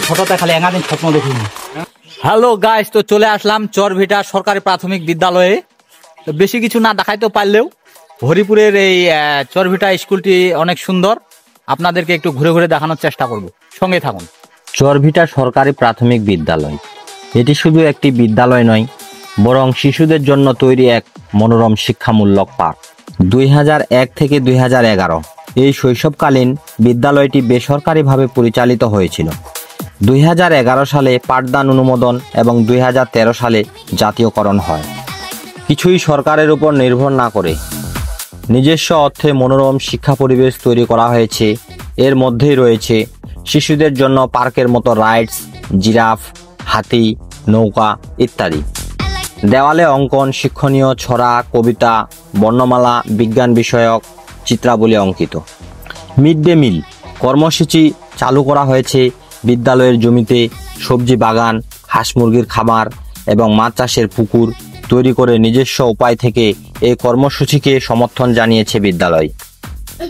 ছোটতে খালি একাদিন স্বপ্ন দেখিনি। হ্যালো গাইস, তো চলে আসলাম চরভিটা সরকারি প্রাথমিক বিদ্যালয়ে। তো বেশি কিছু না দেখাইতে পারলেও হরিপুরের এই চরভিটা স্কুলটি অনেক সুন্দর। আপনাদেরকে একটু ঘুরে ঘুরে দেখানোর চেষ্টা করব, সঙ্গে থাকুন। চরভিটা সরকারি প্রাথমিক বিদ্যালয় এটি শুধু একটি বিদ্যালয় নয়, বরং শিশুদের জন্য তৈরি এক মনোরম শিক্ষামূলক পার্ক। 2001 থেকে 2011 এই শৈশবকালীন বিদ্যালয়টি বেসরকারিভাবে পরিচালিত হয়েছিল। 2011 সালে পাঠদান অনুমোদন এবং 2013 সালে জাতীয়করণ হয়। কিছুই সরকারের উপর নির্ভর না করে নিজস্ব অর্থে মনোরম শিক্ষা পরিবেশ তৈরি করা হয়েছে। এর মধ্যেই রয়েছে শিশুদের জন্য পার্কের মতো রাইডস, জিরাফ, হাতি, নৌকা ইত্যাদি। দেওয়ালে অঙ্কন, শিক্ষণীয় ছড়া, কবিতা, বর্ণমালা, বিজ্ঞান বিষয়ক চিত্রাবলী অঙ্কিত। মিড ডে মিল কর্মসূচি চালু করা হয়েছে। বিদ্যালয়ের জমিতে সবজি বাগান, হাঁস মুরগির খামার এবং মাছ চাষের পুকুর তৈরি করে নিজস্ব উপায় থেকে এই কর্মসূচিকে সমর্থন জানিয়েছে বিদ্যালয়।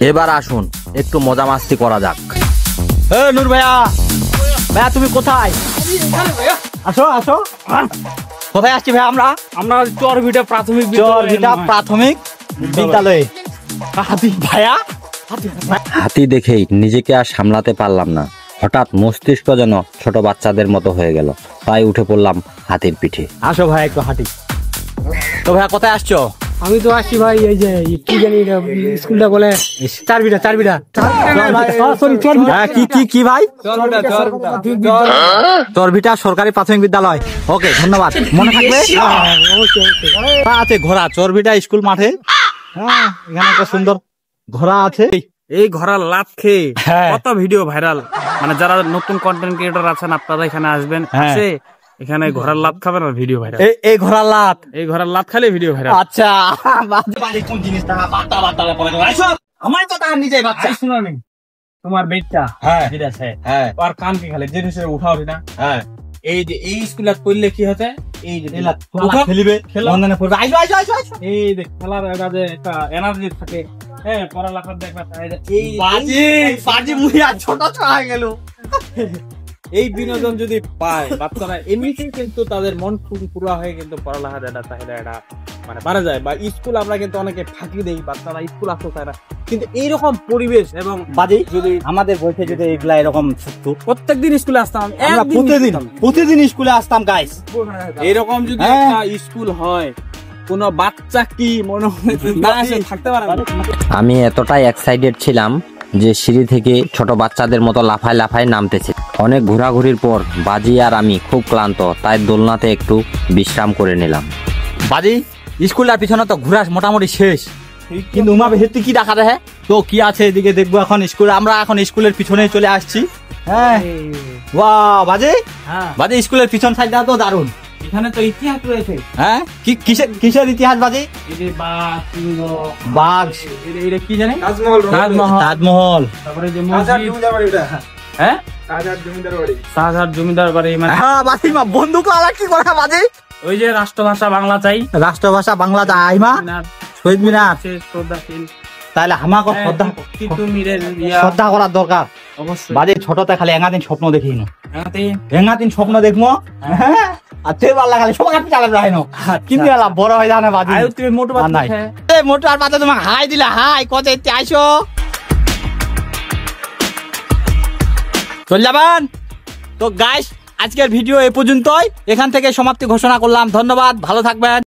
এবার আসুন একটু মজা মাস্তি করা যাক। নূর ভাইয়া, ভাইয়া তুমি কোথায়? আসো আসো। কোথায় আসছি ভাই? আমরা চরভিটা প্রাথমিক বিদ্যালয়ে। হাতি ভাইয়া, হাতি দেখেই নিজেকে আর সামলাতে পারলাম না। হঠাৎ মস্তিষ্ক যেন ছোট বাচ্চাদের মতো হয়ে গেল, তাই উঠে পড়লাম হাতির পিঠে। আসো ভাই একটু হাঁটি। তো ভাইয়া কোথায় আসছো? আমি তো আসছি ভাই এই যে কি জানি স্কুলটা বলে চরভিটা। কি ভাই? চরভিটা সরকারি প্রাথমিক বিদ্যালয়। ওকে, ধন্যবাদ, মনে থাকবে। আছে ঘোড়া চরভিটা স্কুল মাঠে। এখানে একটা সুন্দর ঘোড়া আছে। এই ঘোড়ার লাভ খেয়ে কত ভিডিও ভাইরাল। মানে যারা নতুন কন্টেন্ট ক্রিয়েটর আছেন আপনারা এখানে আসবেন, এখানে ঘোড়ার লাভ খাবেন আর ভিডিও ভাইরাল। এই ঘোড়ার লাভ খালি ভিডিও ভাইরাল। আচ্ছা, কোন জিনিসটা আমার তো তার নিজে বাচ্চা শুনানি তোমার বেটটা আর কান কি খালি জিনিস উঠাও না। এই যে এই স্কুলে পড়লে কি হচ্ছে, এই যে খেলিবে, এই যে খেলার যে একটা এনার্জি থাকে। পড়ালেখার দেখবা ছোট হয়ে গেল। এই বিনোদন যদি পায় বাচ্চারা এমনিতেই কিন্তু তাদের মন পুরা হয়ে কিন্তু পড়ালেখার একটা চাহিদা এটা মানে বাড়া যায়। বা স্কুল আমরা কিন্তু অনেকে ফাঁকি দেই, বাচ্চারা স্কুল আসতে চায় না, কিন্তু এইরকম পরিবেশ এবং বাজে যদি আমাদের বইতে যদি এগুলা এরকম থাকতো, প্রত্যেকদিন স্কুলে আসতাম, প্রতিদিন স্কুলে আসতাম গাইস। এরকম যদি একটা স্কুল হয়, কোন বাচ্চা কি মনে হয় থাকতে পারে না। আমি এতটাই এক্সাইটেড ছিলাম যে সিঁড়ি থেকে ছোট বাচ্চাদের মতো লাফায় নামতেছে। অনেক ঘোরাঘুরির পর বাজি আর আমি খুব ক্লান্ত, তাই দোলনাতে একটু বিশ্রাম করে নিলাম। বাজি স্কুলের পিছনে তো ঘোরা মোটামুটি শেষ, কিন্তু উমা ভেতরে কি দেখা যায় তো কি আছে এদিকে দেখবো। এখন স্কুল, আমরা এখন স্কুলের পিছনে চলে আসছি। বাজে স্কুলের পিছন সাইডটা তো দারুণ। এখানে তো ইতিহাস রয়েছে। কিসের ইতিহাস বাজে? বাঘ, কি জানি, তাজমহল, তারপরে যে শাহজাহান জমিদার বাড়ি। বন্দুক কি কথা বাজে? ওই যে রাষ্ট্রভাষা বাংলা চাই, আইমা শহীদ মিনার। তাহলে আমাকে শ্রদ্ধা করার দরকার অবশ্যই। বাজে ছোটতে খালি একাদিন স্বপ্ন দেখি একাদিন স্বপ্ন দেখবো। আর তুই ভালো লাগালে সবাই চালাতে যায় না, কিন্তু বড় হয়ে যায় না বাজে। তুমি মোটো আর বাচ্চা তোমাকে হাই দিলে হাই কত আইসো চল যাবেন। তো গাইস, আজকের ভিডিও এ পর্যন্তই, এখান থেকে সমাপ্তি ঘোষণা করলাম। ধন্যবাদ, ভালো থাকবেন।